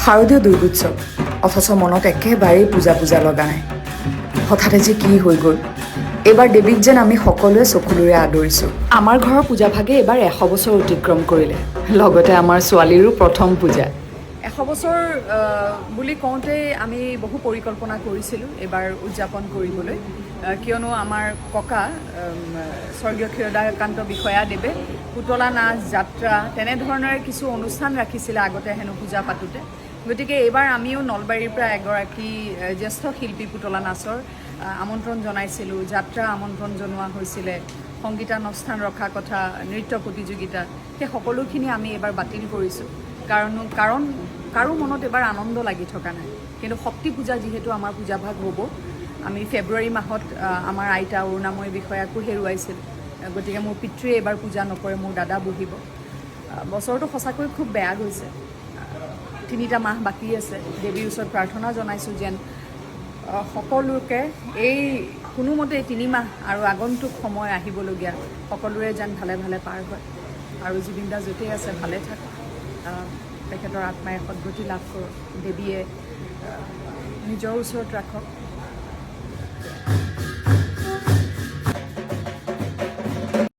শাৰদীয় দুৰ্গোৎসৱ অথচ মনত একেবাৰেই পূজা পূজা লগা নাই। হঠাতে যে কি হৈ গ'ল। এইবাৰ দেৱীক যেন আমি সকলোৱে চকুলোৰে আদৰিছোঁ। আমাৰ ঘৰৰ পূজাভাগে এইবাৰ 100 বছৰ অতিক্ৰম কৰিলে, লগতে আমাৰ ছোৱালীৰো প্ৰথম পূজা। 100 বছৰ বুলি কওঁতে আমি বহু পৰিকল্পনা কৰিছিলোঁ এইবাৰ উদযাপন কৰিবলৈ, কিয়নো আমাৰ ককা স্বৰ্গীয় ক্ষীৰোদাকান্ত বিষয়াদেৱে পুতলা নাচ, যাত্ৰা তেনেধৰণৰে কিছু অনুষ্ঠান ৰাখিছিলে আগতে হেনো পূজা পাতোঁতে। গতিকে এইবাৰ আমিও নলবাৰীৰ পৰা এগৰাকী জ্যেষ্ঠ শিল্পী পুতলা নাচৰ আমন্ত্ৰণ জনাইছিলোঁ, যাত্ৰা আমন্ত্ৰণ জনোৱা হৈছিলে, সংগীতানুষ্ঠান ৰখা কথা, নৃত্য প্ৰতিযোগিতা, সেই সকলোখিনি আমি এইবাৰ বাতিল কৰিছোঁ। কাৰণ কাৰো মনত এবাৰ আনন্দ লাগি থকা নাই। কিন্তু শক্তি পূজা যিহেতু আমাৰ পূজাভাগ হ'ব, আমি ফেব্ৰুৱাৰী মাহত আমাৰ আইতা অৰুণাময় বিষয়াকো হেৰুৱাইছিল। গতিকে মোৰ পিতৃয়ে এইবাৰ পূজা নকৰে, মোৰ দাদা বহিব। বছৰটো সঁচাকৈ খুব বেয়া গৈছে। 3টা মাহ বাকী আছে। দেৱীৰ ওচৰত প্ৰাৰ্থনা জনাইছোঁ যেন সকলোকে এই কোনোমতে 3 মাহ আৰু আগন্তুক সময় আহিবলগীয়া সকলোৰে যেন ভালে ভালে পাৰ হয়। আৰু জুবিন দা য'তেই আছে ভালে থাকক, তেখেতৰ আত্মাই সদ্গতি লাভ কৰক, দেৱীয়ে নিজৰ ওচৰত ৰাখক।